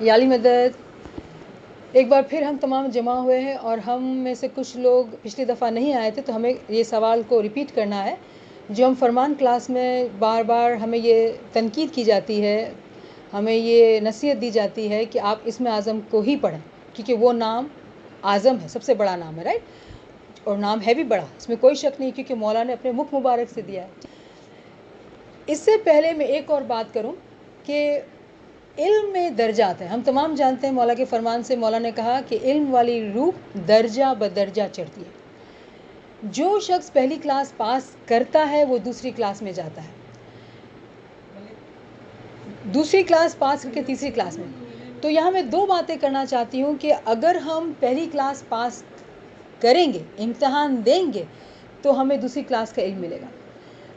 یا علی مدد. ایک بار پھر ہم تمام جمع ہوئے ہیں اور ہم میں سے کچھ لوگ پچھلی دفعہ نہیں آئے تھے، تو ہمیں یہ سوال کو ریپیٹ کرنا ہے جو ہم فرمان کلاس میں بار بار ہمیں یہ تنقید کی جاتی ہے، ہمیں یہ نصیحت دی جاتی ہے کہ آپ اسم اعظم کو ہی پڑھیں، کیونکہ وہ نام اعظم ہے، سب سے بڑا نام ہے، رائٹ؟ اور نام ہے بھی بڑا، اس میں کوئی شک نہیں، کیونکہ مولا نے اپنے مکھ مبارک سے دیا ہے. اس سے پہلے میں ایک اور بات کروں کہ علم میں درجات ہیں. ہم تمام جانتے ہیں مولا کے فرمان سے مولا نے کہا کہ علم والی روح درجہ بدرجہ چڑھتی ہے. جو شخص پہلی کلاس پاس کرتا ہے وہ دوسری کلاس میں جاتا ہے، دوسری کلاس پاس کر کے تیسری کلاس میں. تو یہاں میں دو باتیں کرنا چاہتی ہوں کہ اگر ہم پہلی کلاس پاس کریں گے، امتحان دیں گے، تو ہمیں دوسری کلاس کا علم ملے گا.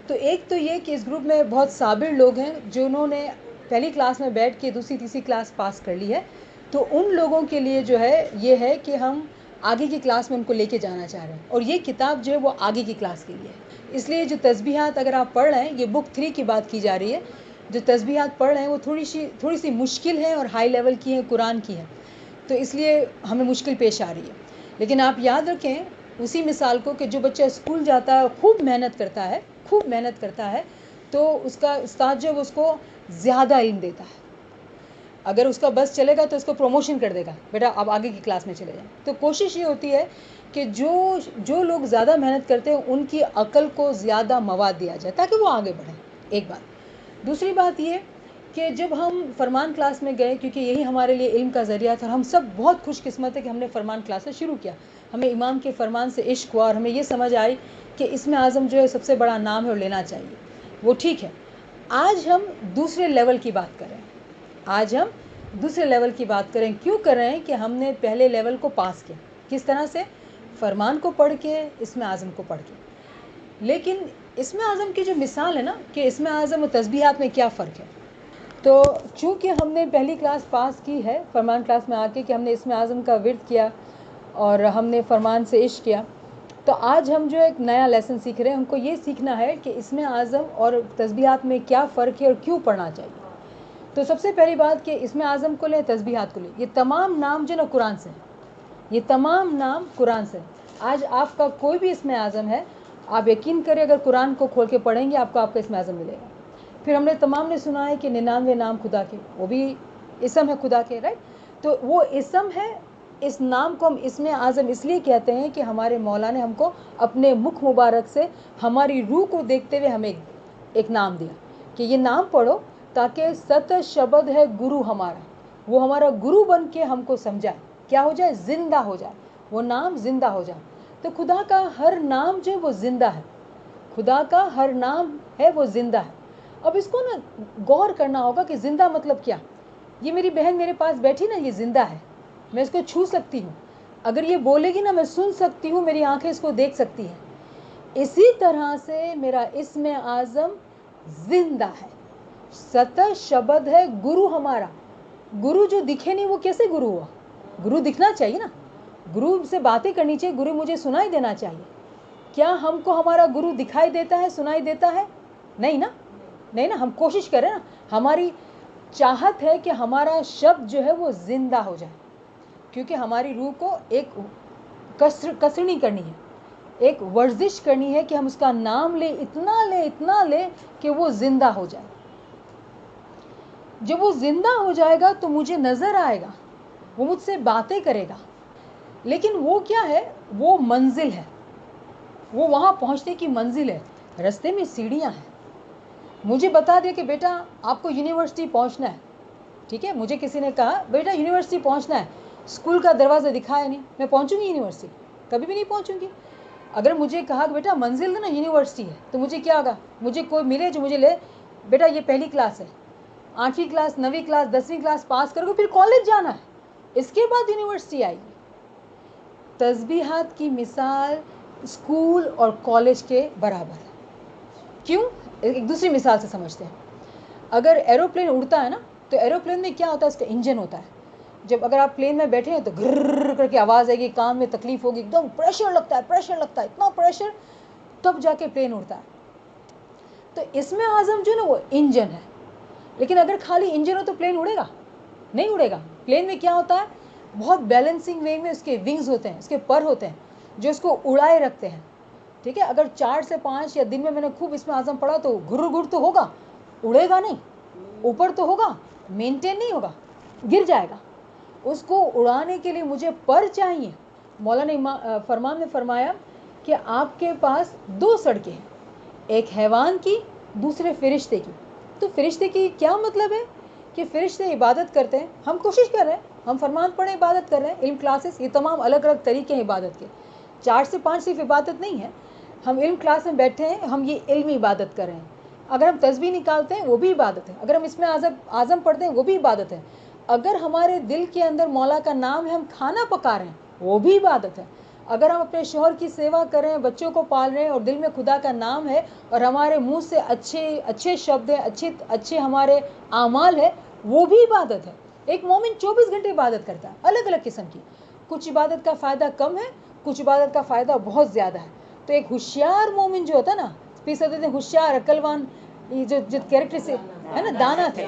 تو ایک تو یہ کہ اس گروپ میں بہت صابر لوگ ہیں جنہوں نے پہلی کلاس میں بیٹھ کے دوسری تیسری کلاس پاس کر لی ہے. تو ان لوگوں کے لیے جو ہے یہ ہے کہ ہم آگے کی کلاس میں ان کو لے کے جانا چاہ رہے ہیں، اور یہ کتاب جو ہے وہ آگے کی کلاس کے لیے ہے. اس لیے جو تسبیحات اگر آپ پڑھ رہے ہیں، یہ بک 3 کی بات کی جا رہی ہے، جو تسبیحات پڑھ رہے ہیں وہ تھوڑی سی مشکل ہے اور ہائی لیول کی ہیں، قرآن کی ہیں، تو اس لیے ہمیں مشکل پیش آ رہی ہے. لیکن آپ یاد رکھیں اسی مثال کو کہ جو بچہ اسکول جاتا ہے خوب محنت کرتا ہے تو اس کا استاد جو اس کو زیادہ علم دیتا ہے. اگر اس کا بس چلے گا تو اس کو پروموشن کر دے گا، بیٹا آپ آگے کی کلاس میں چلے جائیں. تو کوشش یہ ہوتی ہے کہ جو لوگ زیادہ محنت کرتے ہیں ان کی عقل کو زیادہ مواد دیا جائے تاکہ وہ آگے بڑھیں. ایک بات. دوسری بات یہ کہ جب ہم فرمان کلاس میں گئے، کیونکہ یہی ہمارے لیے علم کا ذریعہ تھا، ہم سب بہت خوش قسمت ہے کہ ہم نے فرمان کلاسیں شروع کیا. ہمیں امام کے فرمان سے عشق ہوا اور ہمیں یہ سمجھ آئی کہ اسم اعظم جو ہے سب سے بڑا نام ہے اور لینا چاہیے. وہ ٹھیک ہے. آج ہم دوسرے لیول کی بات کریں. کیوں کر رہے ہیں کہ ہم نے پہلے لیول کو پاس کیا. کس طرح سے؟ فرمان کو پڑھ کے، اسم اعظم کو پڑھ کے. لیکن اسم اعظم کی جو مثال ہے نا کہ اسم اعظم و تسبیحات میں کیا فرق ہے، تو چونکہ ہم نے پہلی کلاس پاس کی ہے فرمان کلاس میں آ کے کہ ہم نے اسم اعظم کا ورد کیا اور ہم نے فرمان سے عشق کیا، تو آج ہم جو ایک نیا لیسن سیکھ رہے ہیں. ہم کو یہ سیکھنا ہے کہ اسم اعظم اور تسبیحات میں کیا فرق ہے اور کیوں پڑھنا چاہیے. تو سب سے پہلی بات کہ اسم اعظم کو لیں، تسبیحات کو لیں. یہ تمام نام جو نا قرآن سے ہیں، یہ تمام نام قرآن سے ہیں. آج آپ کا کوئی بھی اسم اعظم ہے، آپ یقین کریں اگر قرآن کو کھول کے پڑھیں گے آپ کو آپ کا اسم اعظم ملے گا. پھر ہم نے تمام نے سنا ہے کہ 99 نام خدا کے، وہ بھی اسم ہے خدا کے، رائٹ؟ تو وہ اسم ہے. اس نام کو ہم اسم اعظم اس لیے کہتے ہیں کہ ہمارے مولا نے ہم کو اپنے مکھ مبارک سے ہماری روح کو دیکھتے ہوئے ہمیں ایک نام دیا کہ یہ نام پڑھو تاکہ ست شبد ہے گرو ہمارا، وہ ہمارا گرو بن کے ہم کو سمجھائے، کیا ہو جائے؟ زندہ ہو جائے، وہ نام زندہ ہو جائے. تو خدا کا ہر نام جو ہے وہ زندہ ہے، خدا کا ہر نام ہے وہ زندہ ہے. اب اس کو نا غور کرنا ہوگا کہ زندہ مطلب کیا. یہ میری بہن میرے پاس بیٹھی نا، یہ زندہ ہے، میں اس کو چھو سکتی ہوں، اگر یہ بولے گی نا میں سن سکتی ہوں، میری آنکھیں اس کو دیکھ سکتی ہیں. اسی طرح سے میرا اسم اعظم زندہ ہے. ست شبد ہے گرو ہمارا. گرو جو دکھے نہیں وہ کیسے گرو ہوا؟ گرو دکھنا چاہیے نا، گرو سے باتیں کرنی چاہیے، گرو مجھے سنائی دینا چاہیے. کیا ہم کو ہمارا گرو دکھائی دیتا ہے، سنائی دیتا ہے؟ نہیں نا، نہیں نا. ہم کوشش کریں نا، ہماری چاہت ہے کہ ہمارا شبد جو ہے وہ زندہ ہو جائے، کیونکہ ہماری روح کو ایک کسرنی کرنی ہے، ایک ورزش کرنی ہے کہ ہم اس کا نام لیں، اتنا لیں کہ وہ زندہ ہو جائے. جب وہ زندہ ہو جائے گا تو مجھے نظر آئے گا، وہ مجھ سے باتیں کرے گا. لیکن وہ کیا ہے؟ وہ منزل ہے، وہ وہاں پہنچنے کی منزل ہے. رستے میں سیڑھیاں ہیں. مجھے بتا دیا کہ بیٹا آپ کو یونیورسٹی پہنچنا ہے، ٹھیک ہے، مجھے کسی نے کہا بیٹا یونیورسٹی پہنچنا ہے، اسکول کا دروازہ دکھایا نہیں، میں پہنچوں گی یونیورسٹی؟ کبھی بھی نہیں پہنچوں گی. اگر مجھے کہا کہ بیٹا منزل نا یونیورسٹی ہے، تو مجھے کیا ہوگا؟ مجھے کوئی ملے جو مجھے لے، بیٹا یہ پہلی کلاس ہے، 8ویں کلاس 9ویں کلاس 10ویں کلاس پاس کرو پھر کالج جانا ہے، اس کے بعد یونیورسٹی آئے گی. تسبیحات کی مثال اسکول اور کالج کے برابر ہے. کیوں؟ ایک دوسری مثال سے سمجھتے ہیں. اگر ایروپلین اڑتا ہے نا تو ایروپلین میں کیا ہوتا ہے؟ اس کا انجن ہوتا ہے. جب اگر آپ پلین میں بیٹھے ہیں تو گرر کر کے آواز آئے گی، کان میں تکلیف ہوگی، ایک دم پریشر لگتا ہے، اتنا پریشر، تب جا کے پلین اڑتا ہے. تو اسم اعظم جو ہے نا وہ انجن ہے. لیکن اگر خالی انجن ہو تو پلین اڑے گا؟ نہیں اڑے گا. پلین میں کیا ہوتا ہے, بہت بیلنسنگ وے میں اس کے ونگز ہوتے ہیں, اس کے پر ہوتے ہیں جو اس کو اڑائے رکھتے ہیں. ٹھیک ہے, اگر 4 سے 5 یا دن میں نے خوب اسم اعظم پڑھا تو گر تو ہوگا, اڑے گا نہیں, اوپر تو ہوگا, مینٹین نہیں ہوگا, گر جائے گا. اس کو اڑانے کے لیے مجھے پر چاہیے. مولانا فرمان نے فرمایا کہ آپ کے پاس 2 سڑکیں ہیں, ایک حیوان کی, دوسرے فرشتے کی. تو فرشتے کی کیا مطلب ہے کہ فرشتے عبادت کرتے ہیں, ہم کوشش کر رہے ہیں, ہم فرمان پڑھیں عبادت کر رہے ہیں, علم کلاسز, یہ تمام الگ الگ طریقے ہیں عبادت کے. 4 سے 5 صرف عبادت نہیں ہے, ہم علم کلاس میں بیٹھے ہیں, ہم یہ علمی عبادت کر رہے ہیں. اگر ہم تسبیح نکالتے ہیں وہ بھی عبادت ہے, اگر ہم اسم اعظم پڑھتے ہیں وہ بھی عبادت ہے, اگر ہمارے دل کے اندر مولا کا نام ہے, ہم کھانا پکا رہے ہیں وہ بھی عبادت ہے, اگر ہم اپنے شوہر کی سیوا کر رہے ہیں, بچوں کو پال رہے ہیں اور دل میں خدا کا نام ہے اور ہمارے منہ سے اچھے شبد ہیں, اچھے ہمارے اعمال ہے, وہ بھی عبادت ہے. ایک مومن 24 گھنٹے عبادت کرتا ہے, الگ الگ قسم کی. کچھ عبادت کا فائدہ کم ہے, کچھ عبادت کا فائدہ بہت زیادہ ہے. تو ایک ہوشیار مومن جو ہوتا ہے نا, پیسے دیتے ہیں ہوشیار, عقلوان, یہ جو کیریکٹر سے ہے نا, دانا تھے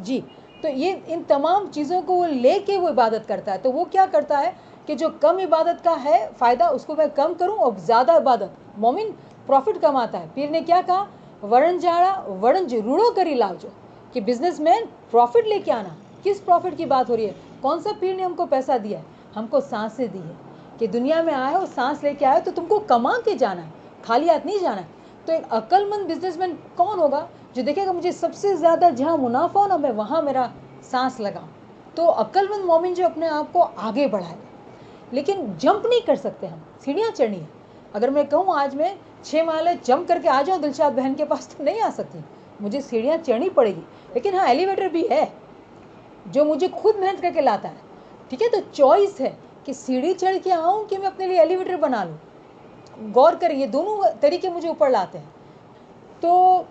جی. تو یہ ان تمام چیزوں کو وہ لے کے وہ عبادت کرتا ہے. تو وہ کیا کرتا ہے کہ جو کم عبادت کا ہے فائدہ اس کو میں کم کروں اور زیادہ عبادت. مومن پروفٹ کماتا ہے. پیر نے کیا کہا, ورن جاڑا ورن روڑو کری لاؤ, کہ بزنس مین پروفٹ لے کے آنا. کس پروفٹ کی بات ہو رہی ہے, کون سا پیر نے ہم کو پیسہ دیا ہے, ہم کو سانسیں دی ہے کہ دنیا میں آئے ہو, سانس لے کے آئے تو تم کو کما کے جانا ہے, خالی ہاتھ نہیں جانا ہے. تو ایک عقل مند بزنس مین کون ہوگا جو دیکھے گا مجھے سب سے زیادہ جہاں منافع ہو نا میں وہاں میرا سانس لگاؤں. تو عقل مند مومن جو اپنے آپ کو آگے بڑھائے. لیکن جمپ نہیں کر سکتے ہم, سیڑھیاں چڑھنی ہے. اگر میں کہوں آج میں 6 مالے جمپ کر کے آ جاؤں دلشاد بہن کے پاس, تو نہیں آ سکتی, مجھے سیڑھیاں چڑھنی پڑے گی. لیکن ہاں ایلیویٹر بھی ہے جو مجھے خود محنت کر کے لاتا ہے. ٹھیک ہے, تو چوائس ہے کہ سیڑھی چڑھ کے آؤں کہ میں اپنے لیے ایلیویٹر بنا لوں. غور کریں, یہ دونوں طریقے مجھے اوپر لاتے ہیں. تو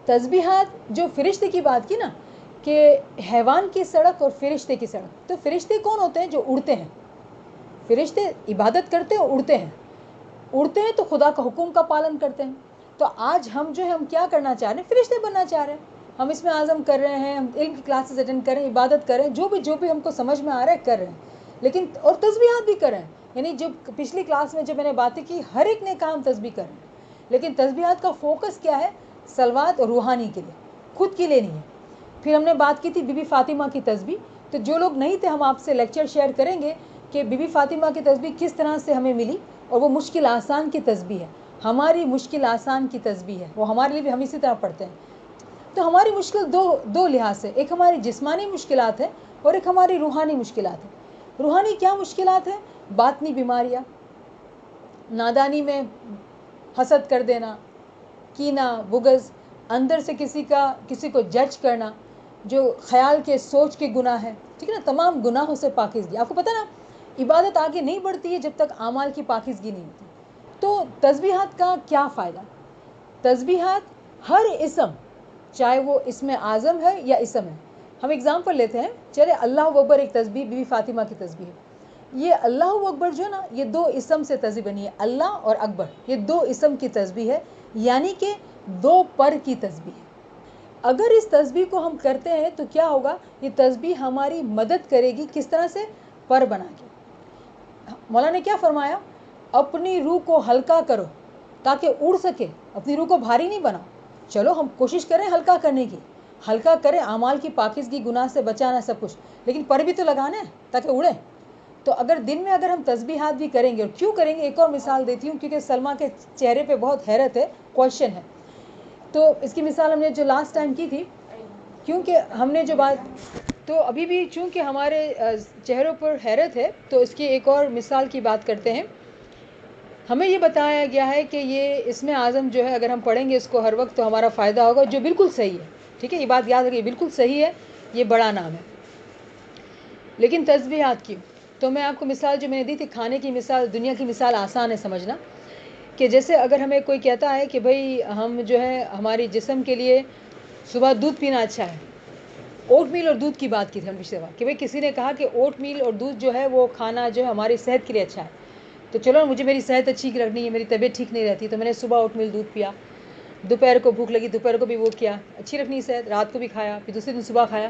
تسبیحات جو فرشتے کی بات کی نا, کہ حیوان کی سڑک اور فرشتے کی سڑک. تو فرشتے کون ہوتے ہیں, جو اڑتے ہیں. فرشتے عبادت کرتے ہیں, اڑتے ہیں. اڑتے ہیں تو خدا کا حکم کا پالن کرتے ہیں. تو آج ہم جو ہے ہم کیا کرنا چاہ رہے ہیں, فرشتے بننا چاہ رہے ہیں. ہم اسم اعظم کر رہے ہیں, ہم علم کی کلاسز اٹینڈ کر رہے ہیں, عبادت کر رہے ہیں, جو بھی ہم کو سمجھ میں آ رہا ہے کر رہے ہیں. لیکن اور تسبیحات بھی کر رہے ہیں. یعنی جو پچھلی کلاس میں جب میں نے باتیں کی, ہر ایک نے کام تسبیح کر رہے ہیں. لیکن تسبیحات کا فوکس کیا ہے, صلوات اور روحانی کے لیے, خود کے لیے نہیں ہے. پھر ہم نے بات کی تھی بی بی فاطمہ کی تسبیح. تو جو لوگ نہیں تھے, ہم آپ سے لیکچر شیئر کریں گے کہ بی بی فاطمہ کی تسبیح کس طرح سے ہمیں ملی, اور وہ مشکل آسان کی تسبیح ہے. ہماری مشکل آسان کی تسبیح ہے, وہ ہمارے لیے بھی ہم اسی طرح پڑھتے ہیں. تو ہماری مشکل دو لحاظ سے, ایک ہماری جسمانی مشکلات ہے اور ایک ہماری روحانی مشکلات ہے. روحانی کیا مشکلات ہیں, باطنی بیماریاں, نادانی میں حسد کر دینا, کینہ, بغض, اندر سے کسی کو جج کرنا, جو خیال کے سوچ کے گناہ ہے. ٹھیک ہے نا, تمام گناہوں سے پاکیزگی. آپ کو پتہ نا, عبادت آگے نہیں بڑھتی ہے جب تک اعمال کی پاکیزگی نہیں ہوتی. تو تسبیحات کا کیا فائدہ. تسبیحات ہر اسم, چاہے وہ اسم اعظم ہے یا اسم ہے. ہم اگزامپل لیتے ہیں, چلے اللہ اکبر ایک تسبیح بی بی فاطمہ کی تسبیح ہے. یہ اللہ اکبر جو ہے نا, یہ 2 اسم سے تسبیح بنی ہے. اللہ اور اکبر, یہ 2 اسم کی تسبیح ہے, یعنی کہ 2 پر کی تسبیح ہے. اگر اس تسبیح کو ہم کرتے ہیں تو کیا ہوگا, یہ تسبیح ہماری مدد کرے گی. کس طرح سے, پر بنا کے. مولا نے کیا فرمایا, اپنی روح کو ہلکا کرو تاکہ اڑ سکے, اپنی روح کو بھاری نہیں بناؤ. چلو ہم کوشش کریں ہلکا کرنے کی, ہلکا کریں, اعمال کی پاکیزگی, گناہ سے بچانا, سب کچھ, لیکن پر بھی تو لگانا ہے تاکہ اڑے. تو اگر دن میں اگر ہم تسبیحات بھی کریں گے, اور کیوں کریں گے, ایک اور مثال دیتی ہوں, کیونکہ سلمہ کے چہرے پہ بہت حیرت ہے, کویشچن ہے. تو اس کی مثال ہم نے جو لاسٹ ٹائم کی تھی, کیونکہ ہم نے جو بات, تو ابھی بھی چونکہ ہمارے چہروں پر حیرت ہے, تو اس کی ایک اور مثال کی بات کرتے ہیں. ہمیں یہ بتایا گیا ہے کہ یہ اسم اعظم جو ہے اگر ہم پڑھیں گے اس کو ہر وقت, تو ہمارا فائدہ ہوگا, جو بالکل صحیح ہے. ٹھیک ہے, یہ بات یاد رکھیے, بالکل صحیح ہے, یہ بڑا نام ہے. لیکن تسبیحات کی, تو میں آپ کو مثال جو میں نے دی تھی, کھانے کی مثال, دنیا کی مثال آسان ہے سمجھنا. کہ جیسے اگر ہمیں کوئی کہتا ہے کہ بھئی ہم جو ہے ہماری جسم کے لیے صبح دودھ پینا اچھا ہے. اوٹ میل اور دودھ کی بات کی تھی ہم پچھلے بار, کہ بھئی کسی نے کہا کہ اوٹ میل اور دودھ جو ہے وہ کھانا جو ہے ہماری صحت کے لیے اچھا ہے. تو چلو مجھے میری صحت اچھی رکھنی ہے, میری طبیعت ٹھیک نہیں رہتی, تو میں نے صبح اوٹ میل دودھ پیا. دوپہر کو بھوک لگی, دوپہر کو بھی وہ کیا, اچھی رکھنی صحت, رات کو بھی کھایا, پھر دوسرے دن صبح کھایا.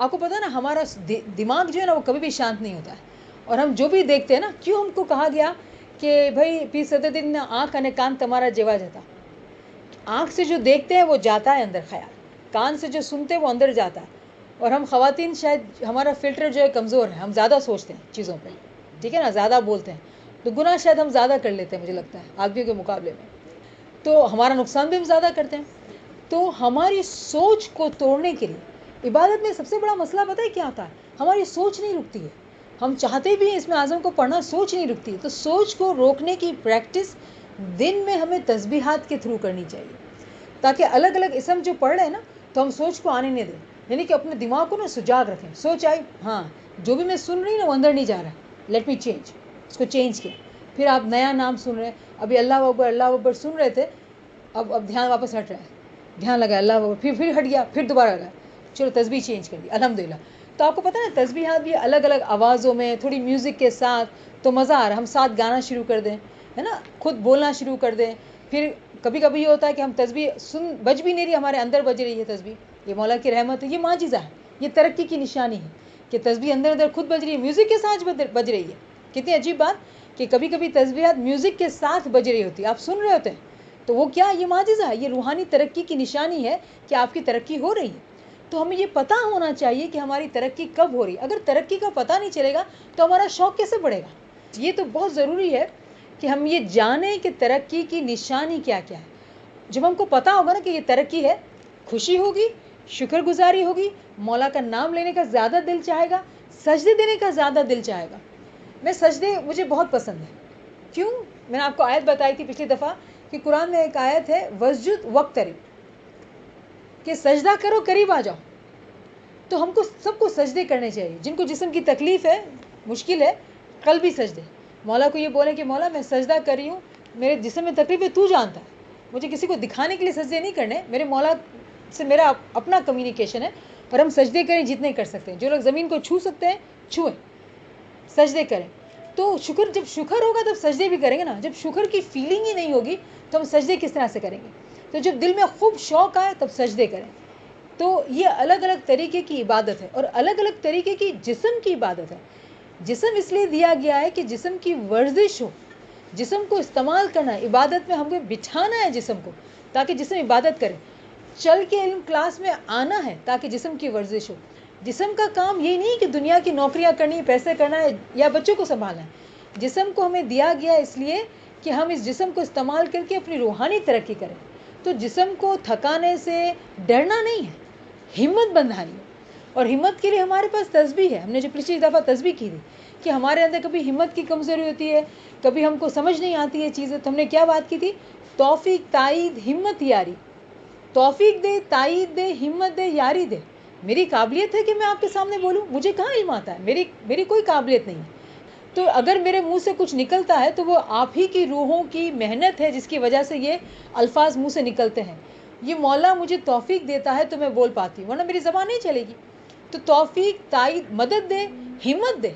آپ کو پتا ہے نا ہمارا دماغ جو ہے نا وہ کبھی بھی شانت نہیں ہوتا ہے, اور ہم جو بھی دیکھتے ہیں نا, کیوں ہم کو کہا گیا کہ بھائی پی صددن آنکھ انے کان تمہارا جیوا جاتا. آنکھ سے جو دیکھتے ہیں وہ جاتا ہے اندر خیال, کان سے جو سنتے ہیں وہ اندر جاتا ہے. اور ہم خواتین شاید ہمارا فلٹر جو ہے کمزور ہے, ہم زیادہ سوچتے ہیں چیزوں پہ, ٹھیک ہے نا, زیادہ بولتے ہیں, تو گناہ شاید ہم زیادہ کر لیتے ہیں مجھے لگتا ہے آدمیوں کے مقابلے میں, تو ہمارا نقصان بھی ہم زیادہ کرتے ہیں. تو ہماری سوچ کو توڑنے کے لیے عبادت میں سب سے بڑا مسئلہ پتہ ہے کیا ہوتا ہے, ہماری سوچ نہیں رکتی ہے. ہم چاہتے بھی ہیں اس میں اعظم کو پڑھنا, سوچ نہیں رکتی. تو سوچ کو روکنے کی پریکٹس دن میں ہمیں تسبیحات کے تھرو کرنی چاہیے, تاکہ الگ الگ اسم جو پڑھ رہے ہیں نا تو ہم سوچ کو آنے نہیں دیں, یعنی کہ اپنے دماغ کو نا سجاگ رکھیں. سوچ آئی, ہاں جو بھی میں سن رہی نا وہ اندر نہیں جا رہا ہے, لیٹ می چینج, اس کو چینج کیا. پھر آپ نیا نام سن رہے ہیں, ابھی اللہ اکبر سن رہے تھے, اب دھیان واپس ہٹ رہا ہے, دھیان لگا اللہ اکبر, پھر ہٹ گیا, پھر دوبارہ لگا, چلو تسبیح چینج کر دی الحمدللہ. تو آپ کو پتہ ہے تسبیحات بھی الگ الگ آوازوں میں, تھوڑی میوزک کے ساتھ, تو مزہ آ رہا ہے. ہم ساتھ گانا شروع کر دیں, ہے نا, خود بولنا شروع کر دیں. پھر کبھی کبھی یہ ہوتا ہے کہ ہم تسبیح بج بھی نہیں رہی, ہمارے اندر بج رہی ہے تسبیح. یہ مولا کی رحمت ہے, یہ معجزہ ہے, یہ ترقی کی نشانی ہے کہ تسبیح اندر اندر خود بج رہی ہے, میوزک کے ساتھ بج رہی ہے. کتنی عجیب بات کہ کبھی کبھی تسبیحات میوزک کے ساتھ بج رہی ہوتی ہے, آپ سن رہے ہوتے ہیں, تو وہ کیا, یہ معجزہ ہے, یہ روحانی ترقی کی نشانی ہے کہ آپ کی ترقی ہو رہی ہے. تو ہمیں یہ پتہ ہونا چاہیے کہ ہماری ترقی کب ہو رہی ہے. اگر ترقی کا پتہ نہیں چلے گا تو ہمارا شوق کیسے بڑھے گا. یہ تو بہت ضروری ہے کہ ہم یہ جانیں کہ ترقی کی نشانی کیا کیا ہے. جب ہم کو پتہ ہوگا نا کہ یہ ترقی ہے, خوشی ہوگی, شکر گزاری ہوگی, مولا کا نام لینے کا زیادہ دل چاہے گا, سجدے دینے کا زیادہ دل چاہے گا. میں سجدے مجھے بہت پسند ہے. کیوں؟ میں نے آپ کو آیت بتائی تھی پچھلی دفعہ کہ قرآن میں ایک آیت ہے وسجد وقترب, کہ سجدہ کرو قریب آ جاؤ. تو ہم کو سب کو سجدے کرنے چاہیے. جن کو جسم کی تکلیف ہے, مشکل ہے, قلبی سجدے, مولا کو یہ بولیں کہ مولا میں سجدہ کر رہی ہوں, میرے جسم میں تکلیف ہے, تو جانتا ہے, مجھے کسی کو دکھانے کے لیے سجدے نہیں کرنے, میرے مولا سے میرا اپنا کمیونیکیشن ہے. اور ہم سجدے کریں جتنے کر سکتے ہیں, جو لوگ زمین کو چھو سکتے ہیں چھوئیں, سجدے کریں. تو جب شکر ہوگا تب سجدے بھی کریں گے نا. جب شکر کی فیلنگ ہی نہیں ہوگی تو ہم سجدے کس طرح سے کریں گے. تو جب دل میں خوب شوق آئے تب سجدے کریں. تو یہ الگ الگ طریقے کی عبادت ہے, اور الگ الگ طریقے کی جسم کی عبادت ہے. جسم اس لیے دیا گیا ہے کہ جسم کی ورزش ہو, جسم کو استعمال کرنا ہے. عبادت میں ہم کو بٹھانا ہے جسم کو تاکہ جسم عبادت کرے. چل کے علم کلاس میں آنا ہے تاکہ جسم کی ورزش ہو. جسم کا کام یہ نہیں کہ دنیا کی نوکریاں کرنی, پیسے کرنا ہے یا بچوں کو سنبھالنا ہے. جسم کو ہمیں دیا گیا اس لیے کہ ہم اس جسم کو استعمال کر کے اپنی روحانی ترقی کریں. تو جسم کو تھکانے سے ڈرنا نہیں ہے, ہمت بندھانی ہے. اور ہمت کے لیے ہمارے پاس تسبیح ہے. ہم نے جو پچھلی دفعہ تسبیح کی تھی کہ ہمارے اندر کبھی ہمت کی کمزوری ہوتی ہے, کبھی ہم کو سمجھ نہیں آتی ہے چیزیں, تو ہم نے کیا بات کی تھی, توفیق, تائید, ہمت, یاری. توفیق دے, تائید دے, ہمت دے, یاری دے. میری قابلیت ہے کہ میں آپ کے سامنے بولوں, مجھے کہاں علم آتا ہے, میری کوئی قابلیت نہیں ہے. تو اگر میرے منہ سے کچھ نکلتا ہے تو وہ آپ ہی کی روحوں کی محنت ہے جس کی وجہ سے یہ الفاظ منہ سے نکلتے ہیں. یہ مولا مجھے توفیق دیتا ہے تو میں بول پاتی ہوں, ورنہ میری زبان نہیں چلے گی. تو توفیق, تائید, مدد دے, ہمت دے.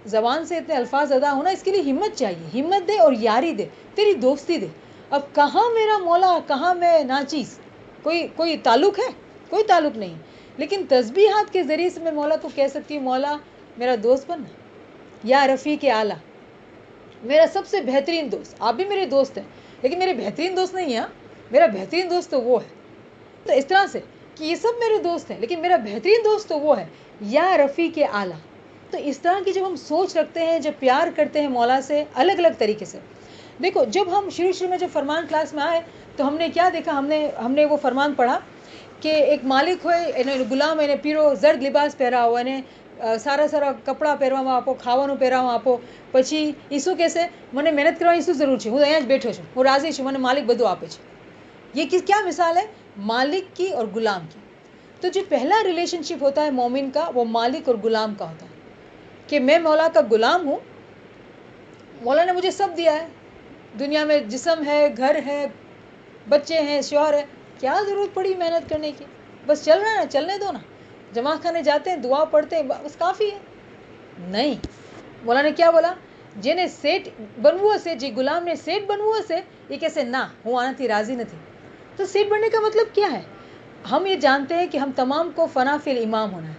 زبان سے اتنے الفاظ ادا ہونا, اس کے لیے ہمت چاہیے. ہمت دے اور یاری دے, تیری دوستی دے. اب کہاں میرا مولا, کہاں میں ناچیز, کوئی تعلق ہے؟ کوئی تعلق نہیں. لیکن تسبیحات کے ذریعے سے میں مولا کو کہہ سکتی ہوں, مولا میرا دوست بننا, یا رفیق اعلیٰ, میرا سب سے بہترین دوست. آپ بھی میرے دوست ہیں لیکن میرے بہترین دوست نہیں ہیں, میرا بہترین دوست تو وہ ہے. تو اس طرح سے کہ یہ سب میرے دوست ہیں لیکن میرا بہترین دوست تو وہ ہے, یا رفیق اعلیٰ. تو اس طرح کی جب ہم سوچ رکھتے ہیں, جب پیار کرتے ہیں مولا سے الگ الگ طریقے سے. دیکھو جب ہم شروع میں جب فرمان کلاس میں آئے تو ہم نے کیا دیکھا, ہم نے وہ فرمان پڑھا کہ ایک مالک ہوئے, غلام એને પીળો زرد لباس પહેરાવો અને સારા કપડાં પહેરવામાં આપો, ખાવાનું પહેરવામાં આપો. પછી ઈસુ કહેશે મને મહેનત કરવાની શું જરૂર છે, હું અહીંયા જ બેઠો છું, હું રાજી છું, મને માલિક બધું આપે છે. یہ کیا مثال ہے, مالک کی اور غلام کی. تو جو پہلا ریلیشن شپ ہوتا ہے مومن کا, وہ مالک اور غلام کا ہوتا ہے کہ میں مولا کا غلام ہوں. مولا نے مجھے سب دیا ہے, دنیا میں جسم ہے, گھر ہے, بچے ہیں, شوہر ہے, کیا ضرورت پڑی محنت کرنے کی, بس چل رہا ہے, چلنے دو نا. جمع خانے جاتے ہیں, دعا پڑھتے ہیں, بس کافی ہے. نہیں, مولا نے کیا بولا, જેને સેઠ બનવું હશે, જે ગુલામને સેઠ બનવું હશે એ કહેશે ના, હું આનાથી રાજી નથી. تو سیٹ بننے کا مطلب کیا ہے, ہم یہ جانتے ہیں کہ ہم تمام کو فنا فی الامام ہونا ہے.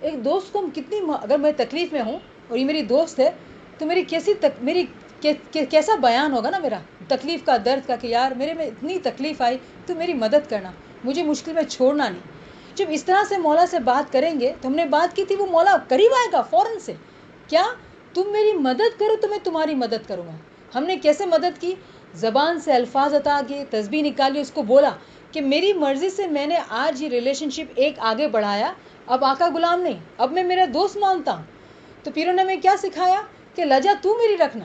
ایک دوست کو ہم کتنی اگر میں تکلیف میں ہوں اور یہ میری دوست ہے تو میری کیسا بیان ہوگا نا میرا تکلیف کا، درد کا، کہ یار میرے میں اتنی تکلیف آئی، تو میری مدد کرنا، مجھے مشکل میں چھوڑنا نہیں۔ جب اس طرح سے مولا سے بات کریں گے تو ہم نے بات کی تھی، وہ مولا قریب آئے گا فوراً سے، کیا تم میری مدد کرو تو میں تمہاری مدد کروں گا۔ ہم نے کیسے مدد کی؟ زبان سے الفاظ عطا کیے، تسبیح نکالی، اس کو بولا کہ میری مرضی سے میں نے آج یہ ریلیشن شپ ایک آگے بڑھایا، اب آقا غلام نہیں، اب میں میرا دوست مانتا ہوں۔ تو پیروں نے ہمیں کیا سکھایا کہ لجا تو میری رکھنا،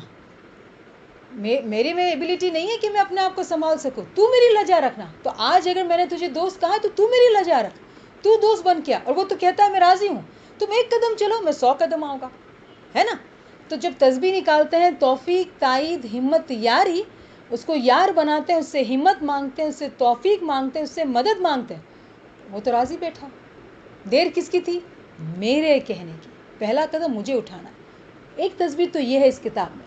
میری میں ایبلٹی نہیں ہے کہ میں اپنے آپ کو سنبھال سکوں، تو میری لجا رکھنا۔ تو آج اگر میں نے تجھے دوست کہا تو تو میری لجا رکھ، تو دوست بن کیا، اور وہ تو کہتا ہے میں راضی ہوں، تم ایک قدم چلو میں 100 قدم آؤں گا، ہے نا۔ تو جب تسبیح نکالتے ہیں، توفیق، تائید، ہمت، یاری، اس کو یار بناتے ہیں، اس سے ہمت مانگتے ہیں، اس سے توفیق مانگتے ہیں، اس سے مدد مانگتے ہیں، وہ تو راضی بیٹھا۔ دیر کس کی تھی؟ میرے کہنے کی، پہلا قدم مجھے اٹھانا ہے۔ ایک تسبیح تو یہ ہے اس کتاب میں،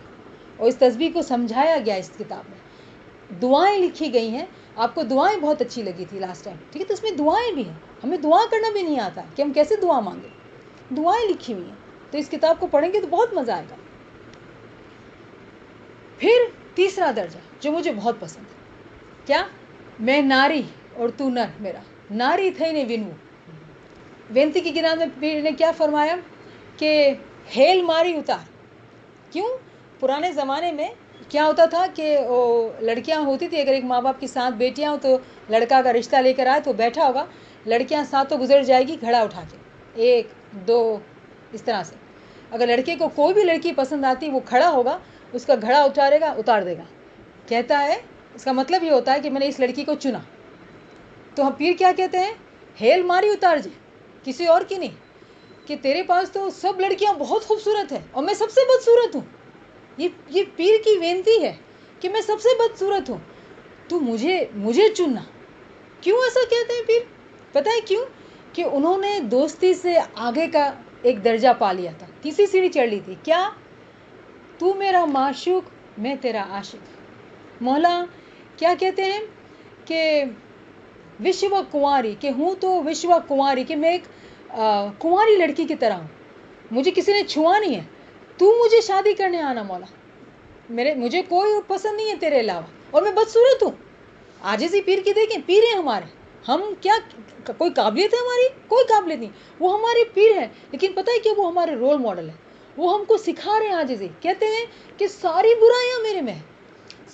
اور اس تسبیح کو سمجھایا گیا اس کتاب میں، دعائیں لکھی گئی ہیں۔ آپ کو دعائیں بہت اچھی لگی تھی لاسٹ ٹائم، ٹھیک ہے، تو اس میں دعائیں بھی ہیں، ہمیں دعا کرنا بھی نہیں آتا کہ ہم کیسے دعا مانگیں، دعائیں لکھی ہوئی ہیں، تو اس کتاب کو پڑھیں گے تو بہت مزہ آئے گا۔ پھر تیسرا درجہ جو مجھے بہت پسند ہے، کیا؟ میں ناری اور تو نر میرا، ناری تھئی نے ونو، وینتی کی گناز میں پیر نے کیا فرمایا کہ ہیل ماری اتار۔ کیوں؟ پرانے زمانے میں کیا ہوتا تھا کہ وہ لڑکیاں ہوتی تھی، اگر ایک ماں باپ کی 7 بیٹیاں ہوں تو لڑکا کا رشتہ لے کر آئے تو بیٹھا ہوگا، لڑکیاں 7 تو گزر جائے گی گھڑا اٹھا کے، 1 2 اس طرح سے۔ اگر لڑکے کو کوئی بھی لڑکی پسند آتی، وہ کھڑا ہوگا، اس کا گھڑا اتار دے گا، کہتا ہے اس کا مطلب یہ ہوتا ہے کہ میں نے اس لڑکی کو چنا۔ تو ہم پیر کیا کہتے ہیں؟ ہیل ماری اتار جے، کسی اور کی نہیں، کہ تیرے پاس تو سب لڑکیاں بہت خوبصورت ہیں اور میں سب سے بدصورت ہوں۔ یہ پیر کی وینتی ہے کہ میں سب سے بدصورت ہوں، تو مجھے چننا۔ کیوں ایسا کہتے ہیں پیر؟ پتہ ہے کیوں؟ کہ انہوں نے دوستی سے آگے کا ایک درجہ پا لیا تھا، تیسری سیڑھی چڑھ لی تھی، کیا؟ تو میرا معشوق، میں تیرا عاشق۔ مولا کیا کہتے ہیں کہ وشوا کنواری، کہ ہوں تو وشوا کنواری، کہ میں ایک کنواری لڑکی کی طرح ہوں، مجھے کسی نے چھوا نہیں ہے، تو مجھے شادی کرنے آنا مولا، مجھے کوئی پسند نہیں ہے تیرے علاوہ، اور میں بدصورت ہوں۔ عاجزی پیر کی دیکھیں، پیر ہیں ہمارے، ہم کیا کوئی قابلیت ہے ہماری؟ کوئی قابلیت نہیں، وہ ہمارے پیر ہیں، لیکن پتہ ہے کہ وہ ہمارے رول ماڈل ہیں، وہ ہم کو سکھا رہے ہیں عاجزی، کہتے ہیں کہ ساری برائیاں میرے میں ہیں،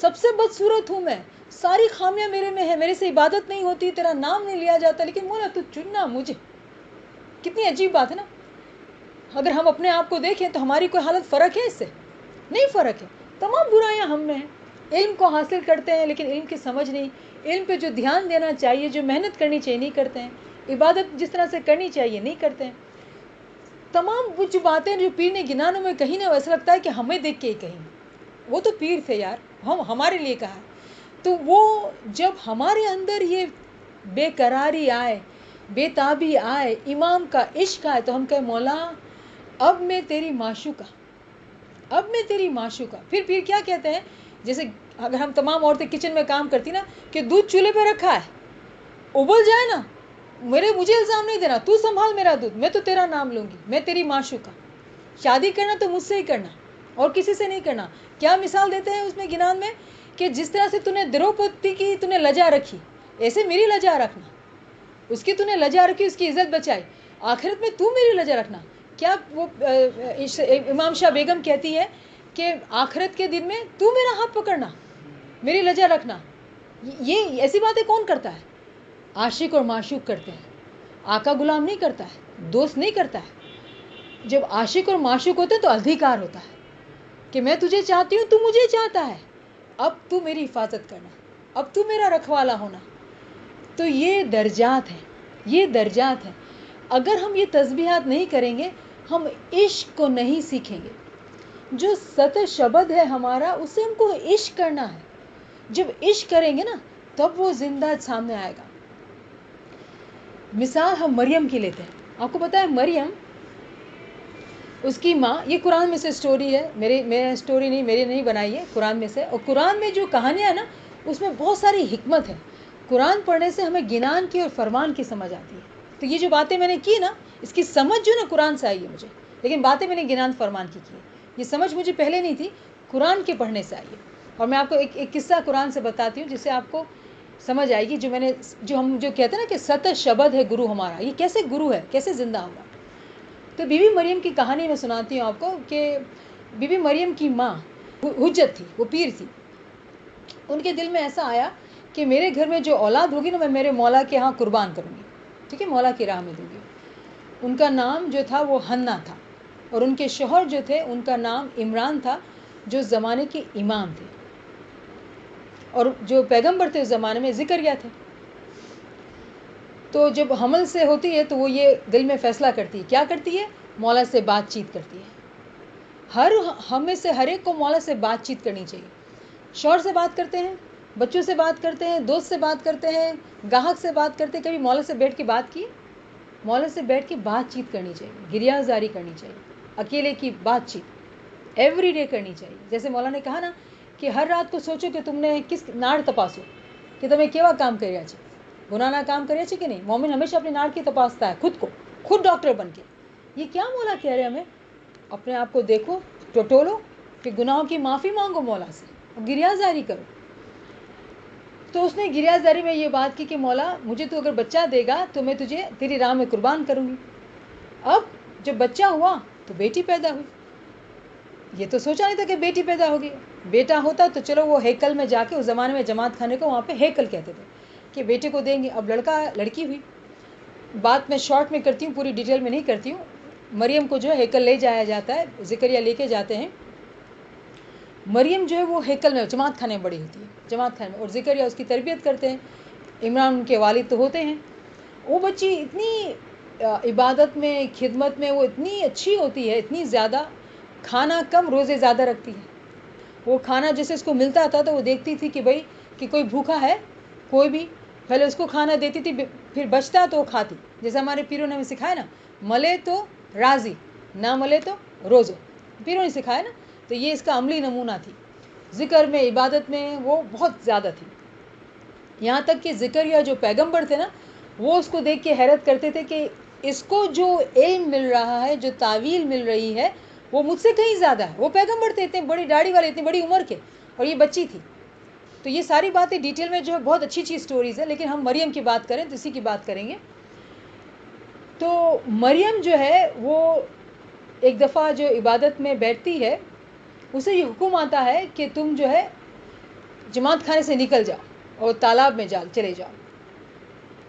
سب سے بدصورت ہوں میں، ساری خامیاں میرے میں ہیں، میرے سے عبادت نہیں ہوتی، تیرا نام نہیں لیا جاتا، لیکن مولا تو چننا مجھے۔ کتنی عجیب بات ہے نا۔ اگر ہم اپنے آپ کو دیکھیں تو ہماری کوئی حالت فرق ہے اس سے؟ نہیں فرق ہے، تمام برائیاں ہم میں ہیں۔ علم کو حاصل کرتے ہیں لیکن علم کی سمجھ نہیں، علم پہ جو دھیان دینا چاہیے، جو محنت کرنی چاہیے نہیں کرتے ہیں، عبادت جس طرح سے کرنی چاہیے نہیں کرتے ہیں۔ تمام وہ جو باتیں جو پیر نے گنانوں میں کہیں نہ، ویسا لگتا ہے کہ ہمیں دیکھ کے ہی کہیں، وہ تو پیر تھے یار، ہمارے لیے کہا ہے۔ تو وہ جب ہمارے اندر یہ بے قراری آئے، بے تابی آئے، امام کا عشق آئے، تو ہم کہیں مولا اب میں تیری معشوقہ، اب میں تیری معشوقہ۔ پھر پیر کیا کہتے ہیں؟ جیسے اگر ہم تمام عورتیں کچن میں کام کرتی نا، کہ دودھ چولہے پہ رکھا ہے، ابل جائے نا، مجھے الزام نہیں دینا، تو سنبھال میرا دودھ، میں تو تیرا نام لوں گی، میں تیری معشوقہ۔ شادی کرنا تو مجھ سے ہی کرنا، اور کسی سے نہیں کرنا۔ کیا مثال دیتے ہیں اس میں گنان میں؟ کہ جس طرح سے تو نے دروپتی کی تو نے لجا رکھی، ایسے میری لجا رکھنا، اس کی تو نے لجا رکھی، اس کی عزت بچائی، آخرت میں تو میری لجا رکھنا۔ کیا وہ امام شاہ بیگم کہتی ہے کہ آخرت کے دن میں تو میرا ہاتھ پکڑنا، میری لجا رکھنا۔ یہ ایسی باتیں کون کرتا ہے؟ عاشق اور معشوق کرتے ہیں، آقا غلام نہیں کرتا ہے، دوست نہیں کرتا ہے۔ جب عاشق اور معشوق ہوتے ہیں تو ادھیکار ہوتا ہے کہ میں تجھے چاہتی ہوں، تو مجھے چاہتا ہے، اب تو میری حفاظت کرنا، اب تو میرا رکھوالا ہونا۔ تو یہ درجات ہیں، یہ درجات ہیں۔ اگر ہم یہ تسبیحات نہیں کریں گے، ہم عشق کو نہیں سیکھیں گے۔ جو ست شبد ہے ہمارا، اسے ہم کو عشق کرنا ہے۔ جب عشق کریں گے نا تب وہ زندہ سامنے آئے گا۔ مثال ہم مریم کی لیتے ہیں۔ آپ کو پتہ ہے مریم، اس کی ماں، یہ قرآن میں سے سٹوری ہے، میرے سٹوری نہیں، میری نہیں بنائی ہے، قرآن میں سے۔ اور قرآن میں جو کہانیاں ہیں نا، اس میں بہت ساری حکمت ہے۔ قرآن پڑھنے سے ہمیں گنان کی اور فرمان کی سمجھ آتی ہے۔ تو یہ جو باتیں میں نے کی نا، اس کی سمجھ جو نا قرآن سے آئی ہے مجھے، لیکن باتیں میں نے گنان فرمان کی ہے. یہ سمجھ مجھے پہلے نہیں تھی، قرآن کے پڑھنے سے آئی ہے. اور میں آپ کو ایک قصہ قرآن سے بتاتی ہوں جس سے آپ کو سمجھ آئے گی. جو ہم کہتے ہیں نا کہ ست شبد ہے گرو ہمارا، یہ کیسے گرو ہے، کیسے زندہ ہوگا. تو بی بی مریم کی کہانی میں سناتی ہوں آپ کو کہ بی بی مریم کی ماں حجت تھی، وہ پیر تھی. ان کے دل میں ایسا آیا کہ میرے گھر میں جو اولاد ہوگی نا میں میرے مولا کے ہاں قربان کروں گی، ٹھیک ہے، مولا کی راہ میں دوں گی. ان کا نام جو تھا وہ حنا تھا، اور ان کے شوہر جو تھے ان کا نام عمران تھا، جو زمانے کے امام تھے، اور جو پیغمبر تھے اس زمانے میں زکریا تھے. تو جب حمل سے ہوتی ہے تو وہ یہ دل میں فیصلہ کرتی ہے، کیا کرتی ہے، مولا سے بات چیت کرتی ہے. ہم میں سے ہر ایک کو مولا سے بات چیت کرنی چاہیے. شوہر سے بات کرتے ہیں، بچوں سے بات کرتے ہیں، دوست سے بات کرتے ہیں، گاہک سے بات کرتے ہیں. کبھی مولا سے بیٹھ کے بات کی؟ مولا سے بیٹھ کے بات چیت کرنی چاہیے، گریازاری کرنی چاہیے، اکیلے کی بات چیت ایوری ڈے کرنی چاہیے. جیسے مولا نے کہا نا کہ ہر رات کو سوچو کہ تم نے کس ناڑ تپاسو، کہ تمہیں کیوا کام کریا چاہیے، گناہ نہ کام کریا چاہیے کہ نہیں. مومن ہمیشہ اپنی ناڑ کی تپاستا ہے، خود کو، خود ڈاکٹر بن کے. یہ کیا مولا کہہ رہے ہیں ہمیں؟ اپنے آپ کو دیکھو، ٹٹولو، کہ گناہوں کی معافی مانگو مولا سے، اور گریازاری کرو. تو اس نے گریازاری میں یہ بات کی کہ مولا مجھے تو اگر بچہ دے گا تو میں تجھے تیری راہ میں قربان کروں گی. اب جب بچہ ہوا تو بیٹی پیدا ہوئی. یہ تو سوچا نہیں تھا کہ بیٹی پیدا ہوگی. بیٹا ہوتا تو چلو وہ ہیکل میں جا کے، اس زمانے میں جماعت خانے کو وہاں پہ ہیکل کہتے تھے، کہ بیٹے کو دیں گے. اب لڑکی ہوئی. بات میں شارٹ میں کرتی ہوں، پوری ڈیٹیل میں نہیں کرتی ہوں. مریم کو جو ہے ہیکل لے جایا جاتا ہے، زکریا لے کے جاتے ہیں. مریم جو ہے وہ ہیکل میں جماعت خانے میں بڑی ہوتی ہے، جماعت خانے میں، اور زکریا اس کی تربیت کرتے ہیں. عمران ان کے والد تو ہوتے ہیں. وہ بچی اتنی عبادت میں، خدمت میں وہ اتنی اچھی ہوتی ہے، اتنی زیادہ، کھانا کم روزے زیادہ رکھتی ہے. وہ کھانا جیسے اس کو ملتا تھا تو وہ دیکھتی تھی کہ بھائی کہ کوئی بھوکا ہے، کوئی بھی، پہلے اس کو کھانا دیتی تھی، پھر بچتا تو وہ کھاتی. جیسے ہمارے پیروں نے ہمیں سکھایا نا، ملے تو راضی، نہ ملے تو روزو، پیروں نے سکھایا نا. تو یہ اس کا عملی نمونہ تھی. ذکر میں، عبادت میں وہ بہت زیادہ تھی. یہاں تک کہ زکریا جو پیغمبر تھے نا، وہ اس کو دیکھ کے حیرت کرتے تھے کہ اس کو جو علم مل رہا ہے، جو تعویل مل رہی ہے، وہ مجھ سے کہیں زیادہ ہے. وہ پیغمبر تھے، اتنے بڑی داڑھی والے، اتنی بڑی عمر کے، اور یہ بچی تھی. تو یہ ساری باتیں ڈیٹیل میں جو ہے بہت اچھی اچھی سٹوریز ہیں، لیکن ہم مریم کی بات کریں تو اسی کی بات کریں گے. تو مریم جو ہے وہ ایک دفعہ جو عبادت میں بیٹھتی ہے، اسے یہ حکم آتا ہے کہ تم جو ہے جماعت خانے سے نکل جاؤ اور تالاب میں چلے جاؤ.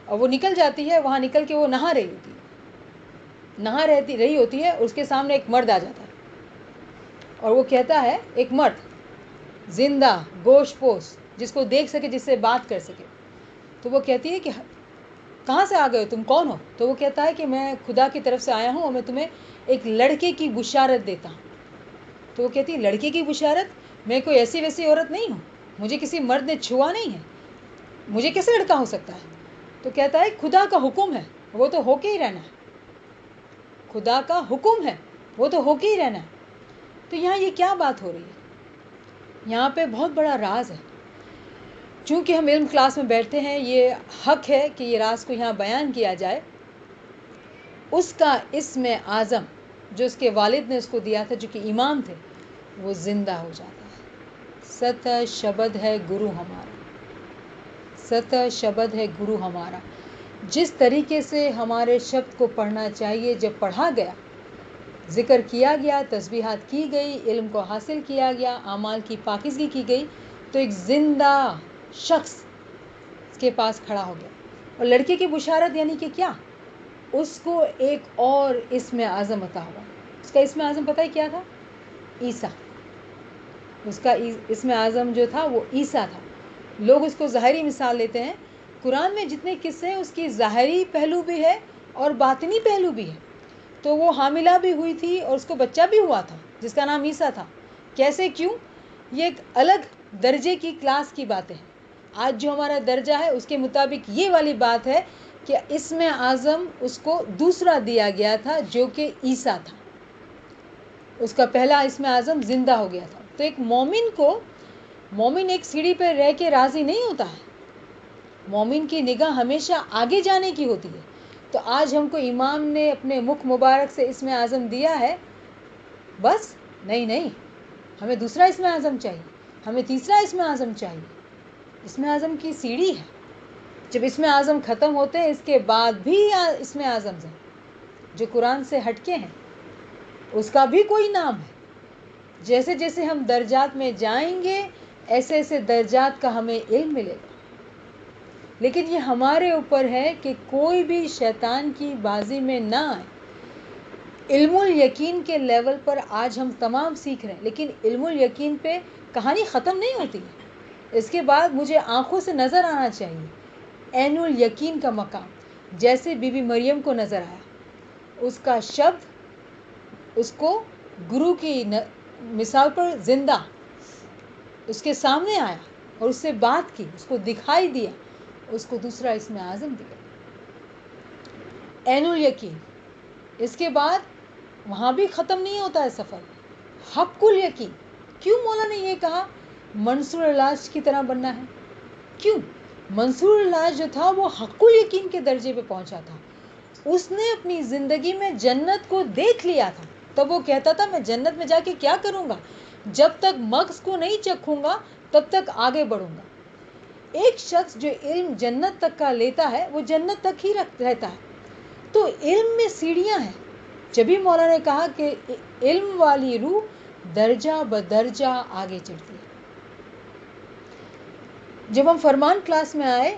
اور وہ نکل جاتی ہے. وہاں نکل کے وہ نہا رہی ہوتی ہے، نہا رہی ہوتی ہے. اس کے سامنے ایک مرد آ جاتا ہے، اور وہ کہتا ہے، ایک مرد زندہ گوشت پوش، جس کو دیکھ سکے، جس سے بات کر سکے. تو وہ کہتی ہے کہ کہاں سے آ گئے ہو، تم کون ہو؟ تو وہ کہتا ہے کہ میں خدا کی طرف سے آیا ہوں، اور میں تمہیں ایک لڑکے کی بشارت دیتا ہوں. تو وہ کہتی ہے، لڑکے کی بشارت؟ میں کوئی ایسی ویسی عورت نہیں ہوں، مجھے کسی مرد نے چھوا نہیں ہے، مجھے کیسے لڑکا ہو سکتا ہے؟ تو کہتا ہے، خدا کا حکم ہے، وہ تو ہو کے ہی رہنا ہے. خدا کا حکم ہے، وہ تو ہو کے ہی رہنا ہے. تو یہاں یہ کیا بات ہو رہی ہے؟ یہاں پہ بہت بڑا راز ہے. چونکہ ہم علم کلاس میں بیٹھتے ہیں، یہ حق ہے کہ یہ راز کو یہاں بیان کیا جائے. اس کا اسم اعظم جو اس کے والد نے اس کو دیا تھا، جو کہ امام تھے، وہ زندہ ہو جاتا ہے. ست شبد ہے گرو ہمارا، ست شبد ہے گرو ہمارا. جس طریقے سے ہمارے شبد کو پڑھنا چاہیے، جب پڑھا گیا، ذکر کیا گیا، تسبیحات کی گئی، علم کو حاصل کیا گیا، اعمال کی پاکیزگی کی گئی، تو ایک زندہ شخص اس کے پاس کھڑا ہو گیا. اور لڑکے کی بشارت یعنی کہ کیا؟ اس کو ایک اور اسم اعظم عطا ہوا. اس کا اسم اعظم پتہ ہے کیا تھا؟ عیسیٰ. اس کا اسم اعظم جو تھا وہ عیسیٰ تھا. لوگ اس کو ظاہری مثال لیتے ہیں. قرآن میں جتنے قصے ہیں اس کی ظاہری پہلو بھی ہے اور باطنی پہلو بھی ہے. تو وہ حاملہ بھی ہوئی تھی اور اس کو بچہ بھی ہوا تھا جس کا نام عیسیٰ تھا. کیسے، کیوں؟ یہ ایک الگ درجے کی کلاس کی باتیں ہیں. آج جو ہمارا درجہ ہے اس کے مطابق یہ والی بات ہے کہ اسم اعظم اس کو دوسرا دیا گیا تھا جو کہ عیسیٰ تھا. اس کا پہلا اسم اعظم زندہ ہو گیا تھا. تو ایک مومن ایک سیڑھی پہ رہ کے راضی نہیں ہوتا ہے. مومن کی نگاہ ہمیشہ آگے جانے کی ہوتی ہے. تو آج ہم کو امام نے اپنے مکھ مبارک سے اسم اعظم دیا ہے، بس نہیں، ہمیں دوسرا اسم اعظم چاہیے، ہمیں تیسرا اسم اعظم چاہیے. اسم اعظم کی سیڑھی ہے. جب اسم اعظم ختم ہوتے ہیں اس کے بعد بھی اسم اعظم ہیں جو قرآن سے ہٹ کے ہیں، اس کا بھی کوئی نام ہے. جیسے جیسے ہم درجات میں جائیں گے ایسے ایسے درجات کا ہمیں علم ملے گا. لیکن یہ ہمارے اوپر ہے کہ کوئی بھی شیطان کی بازی میں نہ آئے. علم الیقین کے لیول پر آج ہم تمام سیکھ رہے ہیں، لیکن علم الیقین پہ کہانی ختم نہیں ہوتی ہے. اس کے بعد مجھے آنکھوں سے نظر آنا چاہیے عین الیقین کا مقام. جیسے بی بی مریم کو نظر آیا، اس کا شبد اس کو گرو کی مثال پر زندہ اس کے سامنے آیا اور اس سے بات کی، اس کو دکھائی دیا، اس کو دوسرا اسم اعظم دیا عین الیقین. اس کے بعد وہاں بھی ختم نہیں ہوتا ہے سفر. حق الیقین. کیوں مولا نے یہ کہا منصور العلاج کی طرح بننا ہے؟ کیوں؟ منصور العلاج جو تھا وہ حق الیقین کے درجے پہ پہنچا تھا. اس نے اپنی زندگی میں جنت کو دیکھ لیا تھا. تب وہ کہتا تھا میں جنت میں جا کے کیا کروں گا؟ جب تک مغز کو نہیں چکھوں گا تب تک آگے بڑھوں گا. ایک شخص جو علم جنت تک کا لیتا ہے وہ جنت تک ہی رہتا ہے. تو علم میں سیڑھیاں ہیں. جبھی مولا نے کہا کہ علم والی روح درجہ بدرجہ آگے چڑھتی ہے. جب ہم فرمان کلاس میں آئے،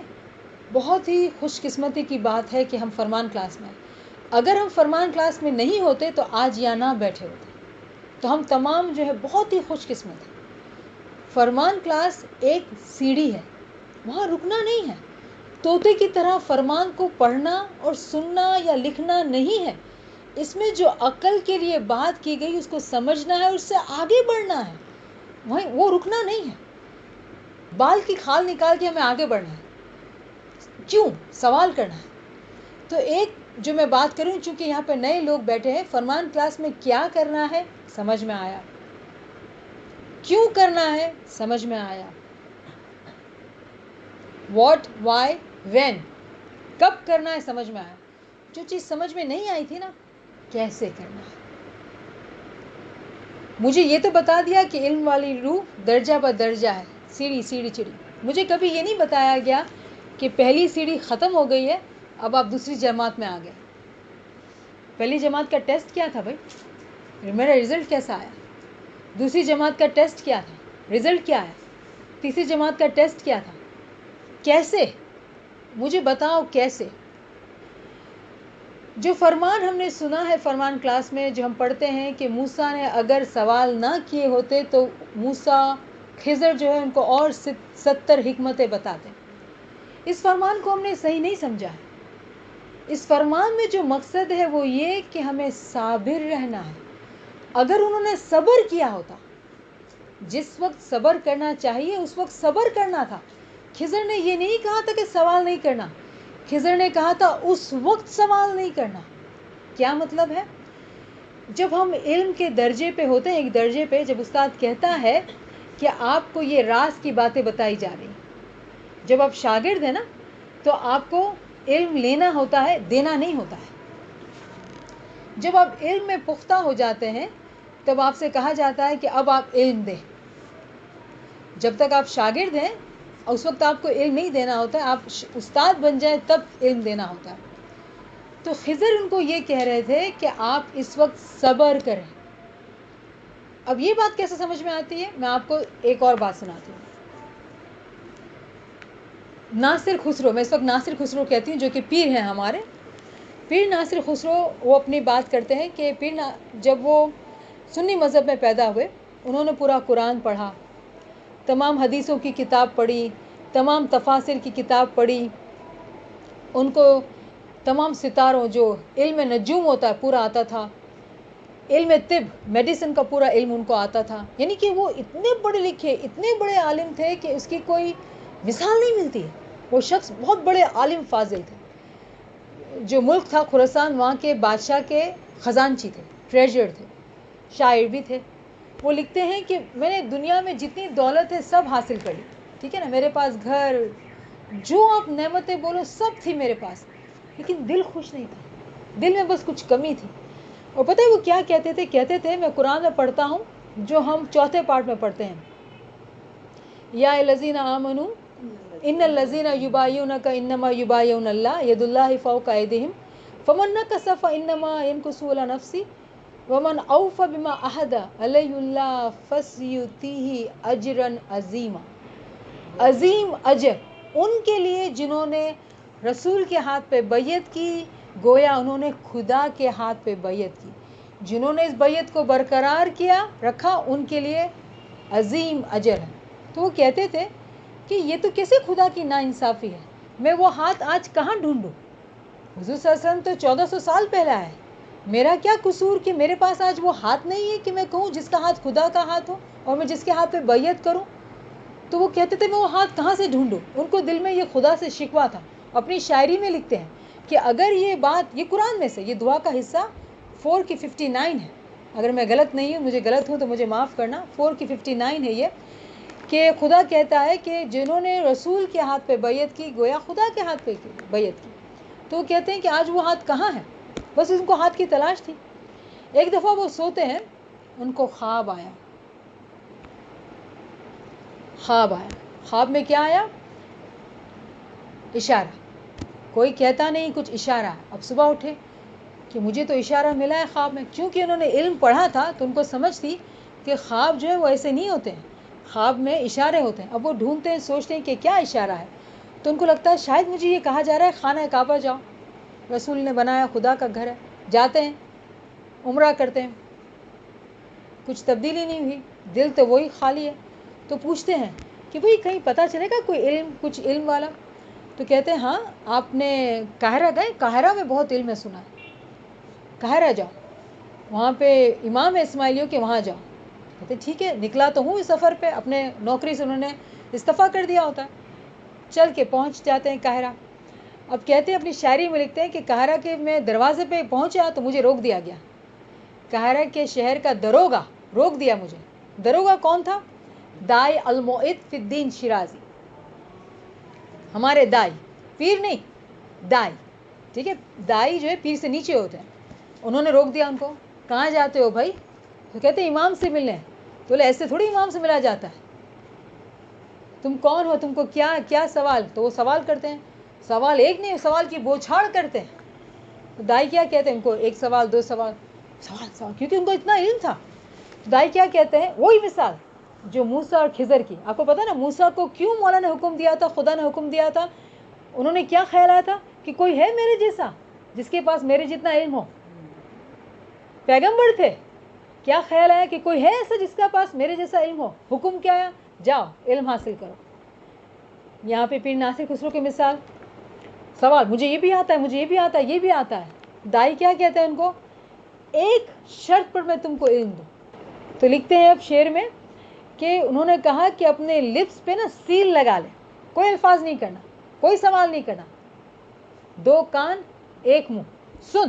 بہت ہی خوش قسمتی کی بات ہے کہ ہم فرمان کلاس میں آئے. اگر ہم فرمان کلاس میں نہیں ہوتے تو آج یہاں نہ بیٹھے ہوتے. تو ہم تمام جو ہے بہت ہی خوش قسمت ہیں. فرمان کلاس ایک سیڑھی ہے، وہاں رکنا نہیں ہے. طوطے کی طرح فرمان کو پڑھنا اور سننا یا لکھنا نہیں ہے. اس میں جو عقل کے لیے بات کی گئی اس کو سمجھنا ہے اور اس سے آگے بڑھنا ہے. وہ رکنا نہیں ہے. بال کی کھال نکال کے ہمیں آگے بڑھنا ہے. کیوں؟ سوال کرنا ہے. تو ایک جو میں بات کروں، چونکہ یہاں پہ نئے لوگ بیٹھے ہیں، فرمان کلاس میں کیا کرنا ہے سمجھ میں آیا، کیوں کرنا ہے سمجھ میں آیا، واٹ وائی وین کب کرنا ہے سمجھ میں آیا. جو چیز سمجھ میں نہیں آئی تھی نا، کیسے کرنا ہے. مجھے یہ تو بتا دیا کہ علم والی روح درجہ بدرجہ ہے، سیڑھی سیڑھی چڑھی. مجھے کبھی یہ نہیں بتایا گیا کہ پہلی سیڑھی ختم ہو گئی ہے اب آپ دوسری جماعت میں آ گئے. پہلی جماعت کا ٹیسٹ کیا تھا بھائی؟ میرا رزلٹ کیسا آیا؟ دوسری جماعت کا ٹیسٹ کیا تھا؟ رزلٹ کیا آیا؟ تیسری جماعت کا ٹیسٹ کیا تھا؟ کیسے؟ مجھے بتاؤ کیسے. جو فرمان ہم نے سنا ہے فرمان کلاس میں، جو ہم پڑھتے ہیں کہ موسیٰ نے اگر سوال نہ کیے ہوتے تو موسیٰ خضر جو ہے ان کو اور 70 حکمتیں بتاتے. اس فرمان کو ہم نے صحیح نہیں سمجھا ہے. اس فرمان میں جو مقصد ہے وہ یہ کہ ہمیں صابر رہنا ہے. اگر انہوں نے صبر کیا ہوتا، جس وقت صبر کرنا چاہیے اس وقت صبر کرنا تھا. خضر نے یہ نہیں کہا تھا کہ سوال نہیں کرنا، خضر نے کہا تھا اس وقت سوال نہیں کرنا. کیا مطلب ہے؟ جب ہم علم کے درجے پہ ہوتے ہیں، ایک درجے پہ جب استاد کہتا ہے کہ آپ کو یہ راز کی باتیں بتائی جا رہی، جب آپ شاگرد ہیں نا تو آپ کو علم لینا ہوتا ہے، دینا نہیں ہوتا ہے. جب آپ علم میں پختہ ہو جاتے ہیں تب آپ سے کہا جاتا ہے کہ اب آپ علم دیں. جب تک آپ شاگرد ہیں اس وقت آپ کو علم نہیں دینا ہوتا ہے، آپ استاد بن جائیں تب علم دینا ہوتا ہے. تو خضر ان کو یہ کہہ رہے تھے کہ آپ اس وقت صبر کریں. اب یہ بات کیسے سمجھ میں آتی ہے؟ میں آپ کو ایک اور بات سناتی ہوں. ناصر خسرو، میں اس وقت ناصر خسرو کہتی ہوں جو کہ پیر ہیں ہمارے. پیر ناصر خسرو وہ اپنی بات کرتے ہیں کہ جب وہ سنی مذہب میں پیدا ہوئے، انہوں نے پورا قرآن پڑھا، تمام حدیثوں کی کتاب پڑھی، تمام تفاسیر کی کتاب پڑھی. ان کو تمام ستاروں جو علم نجوم ہوتا ہے پورا آتا تھا. علم طب میڈیسن کا پورا علم ان کو آتا تھا. یعنی کہ وہ اتنے پڑھے لکھے، اتنے بڑے عالم تھے کہ اس کی کوئی مثال نہیں ملتی ہے. وہ شخص بہت بڑے عالم فاضل تھے. جو ملک تھا خراسان، وہاں کے بادشاہ کے خزانچی تھے، ٹریجر تھے، شاعر بھی تھے. وہ لکھتے ہیں کہ میں نے دنیا میں جتنی دولت ہے سب حاصل کری، ٹھیک ہے نا، میرے پاس گھر، جو آپ نعمتیں بولو سب تھی میرے پاس، لیکن دل خوش نہیں تھا، دل میں بس کچھ کمی تھی. اور پتہ ہے وہ کیا کہتے تھے؟ کہتے تھے، میں قرآن میں پڑھتا ہوں جو ہم چوتھے پارٹ میں پڑھتے ہیں، یا الذین آمنوا ان الذین یبایعونک انما یبایعون اللہ ید اللہ فوق ایدیہم فمن نکث فانما ینکث علی نفسہ ومن اوفی بما عہد علیہ اللہ فسیؤتیہ اجرا عظیما. عظیم اجر ان کے لیے جنہوں نے رسول کے ہاتھ پہ بیعت کی، گویا انہوں نے خدا کے ہاتھ پہ بیعت کی. جنہوں نے اس بیعت کو برقرار کیا رکھا ان کے لیے عظیم اجر ہے. تو وہ کہتے تھے کہ یہ تو کیسے خدا کی ناانصافی ہے، میں وہ ہاتھ آج کہاں ڈھونڈوں؟ حضور صلی اللہ علیہ وسلم تو 1400 سال پہلے آئے، میرا کیا قصور کہ میرے پاس آج وہ ہاتھ نہیں ہے کہ میں کہوں جس کا ہاتھ خدا کا ہاتھ ہو اور میں جس کے ہاتھ پہ بیعت کروں. تو وہ کہتے تھے میں وہ ہاتھ کہاں سے ڈھونڈوں. ان کو دل میں یہ خدا سے شکوہ تھا. اپنی شاعری میں لکھتے ہیں کہ اگر یہ بات، یہ قرآن میں سے یہ دعا کا حصہ 4 کی 59 ہے، اگر میں غلط نہیں ہوں، مجھے غلط ہوں تو مجھے معاف کرنا، 4 کی 59 ہے یہ، کہ خدا کہتا ہے کہ جنہوں نے رسول کے ہاتھ پہ بیعت کی گویا خدا کے ہاتھ پہ بیعت کی. تو وہ کہتے ہیں کہ آج وہ ہاتھ کہاں ہے؟ بس ان کو ہاتھ کی تلاش تھی. ایک دفعہ وہ سوتے ہیں، ان کو خواب آیا. خواب میں کیا آیا؟ اشارہ. کوئی کہتا نہیں، کچھ اشارہ. اب صبح اٹھے کہ مجھے تو اشارہ ملا ہے خواب میں. کیونکہ انہوں نے علم پڑھا تھا تو ان کو سمجھ تھی کہ خواب جو ہے وہ ایسے نہیں ہوتے ہیں، خواب میں اشارے ہوتے ہیں. اب وہ ڈھونڈتے ہیں، سوچتے ہیں کہ کیا اشارہ ہے. تو ان کو لگتا ہے شاید مجھے یہ کہا جا رہا ہے خانہ کعبہ جاؤ، رسول نے بنایا، خدا کا گھر ہے. جاتے ہیں، عمرہ کرتے ہیں، کچھ تبدیلی نہیں ہوئی، دل تو وہی خالی ہے. تو پوچھتے ہیں کہ بھئی کہیں پتہ چلے گا کوئی علم، کچھ علم والا. تو کہتے ہیں ہاں آپ نے قاہرہ گئے؟ قاہرہ میں بہت علم ہے سنا ہے، قاہرہ جاؤ، وہاں پہ امام ہے اسماعیلیوں کے، وہاں جاؤ. کہتے ٹھیک ہے، نکلا تو ہوں اس سفر پہ، اپنے نوکری سے انہوں نے استعفیٰ کر دیا ہوتا ہے. چل کے پہنچ جاتے ہیں قاہرہ. اب کہتے ہیں، اپنی شاعری میں لکھتے ہیں کہ قاہرہ کے میں دروازے پہ پہنچا تو مجھے روک دیا گیا. قاہرہ کے شہر کا دروگا روک دیا مجھے. دروگا کون تھا؟ دائی المعید فی الدین شیرازی، ہمارے دائی، پیر نہیں، دائی. ٹھیک ہے، دائی جو ہے پیر سے نیچے ہوتے ہیں. انہوں نے روک دیا ان کو. کہاں جاتے ہو بھائی؟ تو کہتے ہیں امام سے ملنے. تو بولے ایسے تھوڑی امام سے ملا جاتا ہے، تم کون ہو، تم کو کیا سوال. تو وہ سوال کرتے ہیں، سوال ایک نہیں، سوال کی بوچھاڑ کرتے ہیں. تو دائی کیا کہتے ہیں ان کو؟ ایک سوال، دو سوال، سوال، کیونکہ ان کو اتنا علم تھا. دائی کیا کہتے ہیں؟ وہی مثال جو موسیٰ اور خضر کی. آپ کو پتا نا موسیٰ کو کیوں مولا نے حکم دیا تھا، خدا نے حکم دیا تھا؟ انہوں نے کیا خیال آیا تھا کہ کوئی ہے میرے جیسا جس کے پاس میرے جتنا علم ہو. پیغمبر تھے، کیا خیال آیا کہ کوئی ہے ایسا جس کا پاس میرے جیسا علم ہو؟ حکم کیا آیا؟ جاؤ علم حاصل کرو. یہاں پہ پیر ناصر خسرو کی مثال، سوال، مجھے یہ بھی آتا ہے، مجھے یہ بھی آتا ہے، یہ بھی آتا ہے. دائی کیا کہتے ہیں ان کو؟ ایک شرط پر میں تم کو علم دوں. تو لکھتے ہیں اب شعر میں کہ انہوں نے کہا کہ اپنے لپس پہ نا سیل لگا لے، کوئی الفاظ نہیں کرنا، کوئی سوال نہیں کرنا، 2 کان 1 منہ، سن.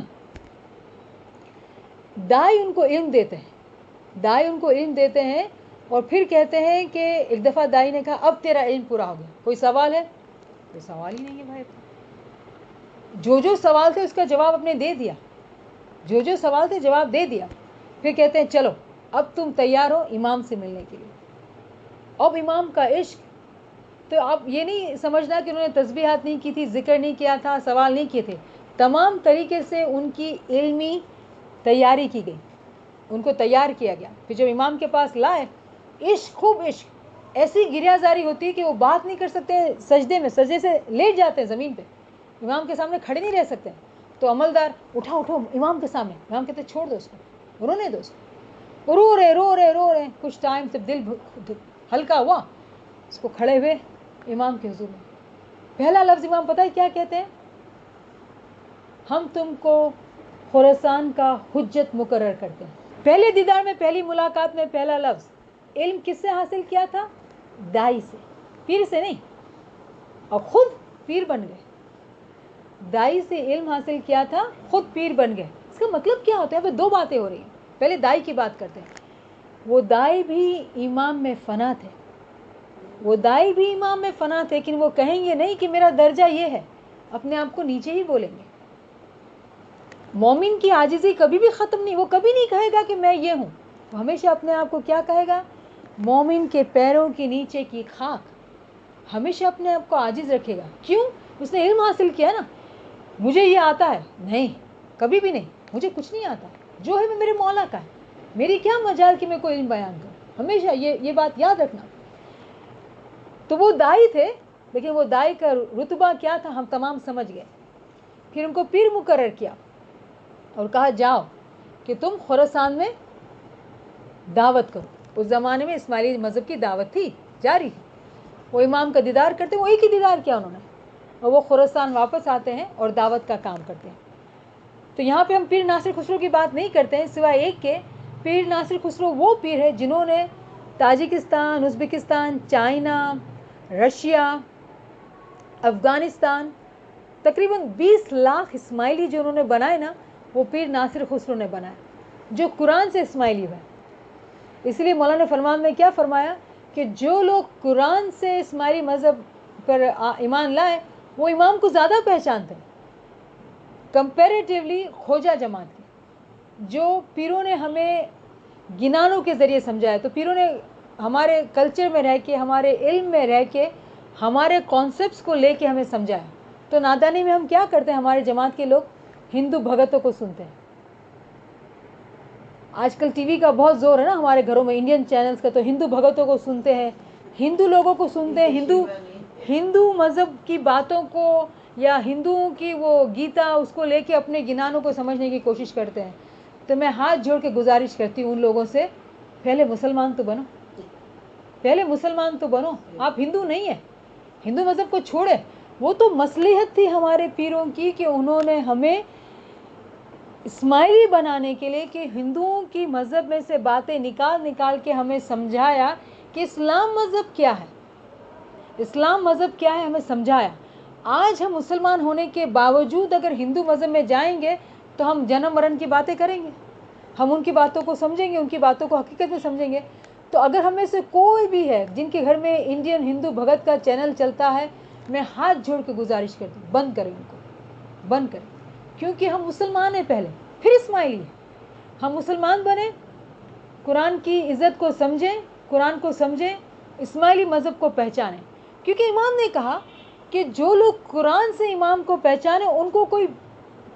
دائی ان کو علم دیتے ہیں، دائی ان کو علم دیتے ہیں. اور پھر کہتے ہیں کہ ایک دفعہ دائی نے کہا اب تیرا علم پورا ہو گیا، کوئی سوال ہے؟ کوئی سوال ہی نہیں ہے بھائی. جو سوال تھے اس کا جواب اپنے دے دیا، جو سوال تھے جواب دے دیا. پھر کہتے ہیں چلو اب تم تیار ہو امام سے ملنے کے لیے. اب امام کا عشق، تو آپ یہ نہیں سمجھنا کہ انہوں نے تسبیحات نہیں کی تھی، ذکر نہیں کیا تھا، سوال نہیں کیے تھے. تمام طریقے سے ان کی علمی تیاری کی گئی، ان کو تیار کیا گیا. پھر جب امام کے پاس لائے، عشق، خوب عشق، ایسی گریہ زاری ہوتی ہے کہ وہ بات نہیں کر سکتے، سجدے میں، سجدے سے لیٹ جاتے ہیں زمین پہ، امام کے سامنے کھڑے نہیں رہ سکتے. تو عملدار اٹھو امام کے سامنے. امام کہتے چھوڑ دو اس کو، رونے دو اس کو. رو رہے. کچھ ٹائم سے دل ہلکا ہوا، اس کو کھڑے ہوئے امام کے حضور میں. پہلا لفظ امام پتہ ہے کیا کہتے ہیں؟ ہم تم کو خراسان کا حجت مقرر کرتے ہیں. پہلے دیدار میں، پہلی ملاقات میں پہلا لفظ علم کس سے حاصل کیا تھا؟ دائی سے، پیر سے نہیں. اور خود پیر بن گئے. دائی سے علم حاصل کیا تھا، خود پیر بن گئے. اس کا مطلب کیا ہوتا ہے؟ 2 باتیں ہو رہی ہیں. پہلے دائی کی بات کرتے ہیں. وہ دائی بھی امام میں فنا تھے، وہ دائی بھی امام میں فنا تھے، لیکن وہ کہیں گے نہیں کہ میرا درجہ یہ ہے، اپنے آپ کو نیچے ہی بولیں گے. مومن کی عاجزی کبھی بھی ختم نہیں، وہ کبھی نہیں کہے گا کہ میں یہ ہوں، وہ ہمیشہ اپنے آپ کو کیا کہے گا؟ مومن کے پیروں کے نیچے کی خاک، ہمیشہ اپنے آپ کو عاجز رکھے گا. کیوں؟ اس نے علم حاصل کیا نا. مجھے یہ آتا ہے نہیں، کبھی بھی نہیں، مجھے کچھ نہیں آتا، جو ہے وہ میرے مولا کا ہے، میری کیا مجال کہ میں کوئی علم بیان کروں. ہمیشہ یہ بات یاد رکھنا. تو وہ دائی تھے، لیکن وہ دائی کا رتبہ کیا تھا ہم تمام سمجھ گئے. پھر ان کو پیر مقرر کیا اور کہا جاؤ کہ تم خراسان میں دعوت کرو. اس زمانے میں اسماعیلی مذہب کی دعوت تھی، جاری تھی. وہ امام کا دیدار کرتے، وہ ایک ہی دیدار کیا انہوں نے، اور وہ خراسان واپس آتے ہیں اور دعوت کا کام کرتے ہیں. تو یہاں پہ ہم پیر ناصر خسرو کی بات نہیں کرتے ہیں، سوائے ایک کے. پیر ناصر خسرو وہ پیر ہے جنہوں نے Tajikistan, Uzbekistan, China, Russia, Afghanistan, تقریباً 20 لاکھ اسماعیلی جو انہوں نے بنائے نا، وہ پیر ناصر خسرو نے بنائے، جو قرآن سے اسماعیلی ہے. اس لیے مولانا فرمان میں کیا فرمایا کہ جو لوگ قرآن سے اسماعیلی مذہب پر ایمان لائے، وہ امام کو زیادہ پہچانتے ہیں کمپیریٹیولی خوجہ جماعت کی. جو پیروں نے ہمیں گنانوں کے ذریعے سمجھایا، تو پیروں نے ہمارے کلچر میں رہ کے، ہمارے علم میں رہ کے، ہمارے کانسیپٹس کو لے کے ہمیں سمجھایا. تو نادانی میں ہم کیا کرتے ہیں، ہمارے جماعت کے لوگ ہندو بھگتوں کو سنتے ہیں. آج کل ٹی وی کا بہت زور ہے نا ہمارے گھروں میں، انڈین چینلز کا، تو ہندو بھگتوں کو سنتے ہیں، ہندو لوگوں کو سنتے ہیں، ہندو مذہب کی باتوں کو یا ہندوؤں کی وہ گیتا، اس کو لے کے اپنے گنانوں کو سمجھنے کی کوشش کرتے ہیں. تو میں ہاتھ جوڑ کے گزارش کرتی ہوں ان لوگوں سے، پہلے مسلمان تو بنو، پہلے مسلمان تو بنو. آپ ہندو نہیں ہیں، ہندو مذہب کو چھوڑے. وہ تو مصلحت تھی ہمارے پیروں کی کہ انہوں نے ہمیں اسماعیلی بنانے کے لیے کہ ہندوؤں کی مذہب میں سے باتیں نکال کے ہمیں سمجھایا کہ اسلام مذہب کیا ہے، اسلام مذہب کیا ہے، ہمیں سمجھایا. آج ہم مسلمان ہونے کے باوجود اگر ہندو مذہب میں جائیں گے تو ہم جنم مرن کی باتیں کریں گے، ہم ان کی باتوں کو سمجھیں گے، ان کی باتوں کو حقیقت میں سمجھیں گے. تو اگر ہم میں سے کوئی بھی ہے جن کے گھر میں انڈین ہندو بھگت کا چینل چلتا ہے، میں ہاتھ جوڑ کے گزارش کرتی ہوں بند کریں ان کو، بند کریں. کیونکہ ہم مسلمان ہیں پہلے، پھر اسماعیلی ہیں. ہم مسلمان بنیں، قرآن کی عزت کو سمجھیں، قرآن کو سمجھیں، اسماعیلی مذہب کو پہچانیں. کیونکہ امام نے کہا کہ جو لوگ قرآن سے امام کو پہچانے ان کو کوئی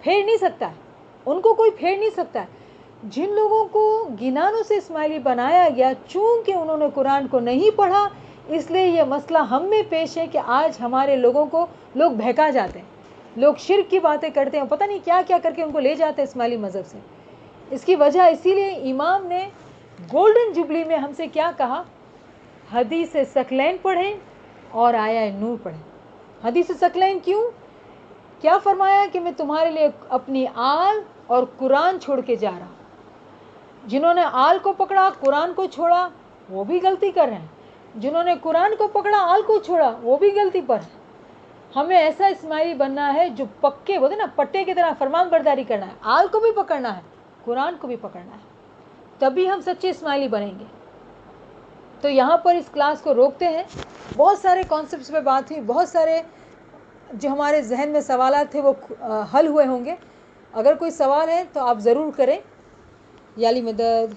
پھیر نہیں سکتا ہے، ان کو کوئی پھیر نہیں سکتا ہے. جن لوگوں کو گنانوں سے اسماعیلی بنایا گیا، چونکہ انہوں نے قرآن کو نہیں پڑھا، اس لیے یہ مسئلہ ہم میں پیش ہے کہ آج ہمارے لوگوں کو لوگ بہکا جاتے ہیں، لوگ شرک کی باتیں کرتے ہیں، پتہ نہیں کیا کیا کر کے ان کو لے جاتے ہیں اسماعیلی مذہب سے. اس کی وجہ اسی لیے امام نے گولڈن جبلی میں ہم سے کیا کہا؟ حدیث ثقلین پڑھیں اور آیہ نور پڑھیں. حدیث ثقلین کیوں؟ کیا فرمایا کہ میں تمہارے لیے اپنی آل اور قرآن چھوڑ کے جا رہا ہوں. جنہوں نے آل کو پکڑا، قرآن کو چھوڑا، وہ بھی غلطی کر رہے ہیں. جنہوں نے قرآن کو پکڑا، آل کو چھوڑا، وہ بھی غلطی پر ہے. ہمیں ایسا اسماعیلی بننا ہے جو پکے ہوتے نا، پٹے کی طرح فرمان برداری کرنا ہے، آل کو بھی پکڑنا ہے، قرآن کو بھی پکڑنا ہے، تبھی ہم سچے اسماعیلی بنیں گے. تو یہاں پر اس کلاس کو روکتے ہیں. بہت سارے کانسیپٹس پہ بات ہوئی، بہت سارے جو ہمارے ذہن میں سوالات تھے وہ حل ہوئے ہوں گے. اگر کوئی سوال ہے تو آپ ضرور کریں. یا علی مدد.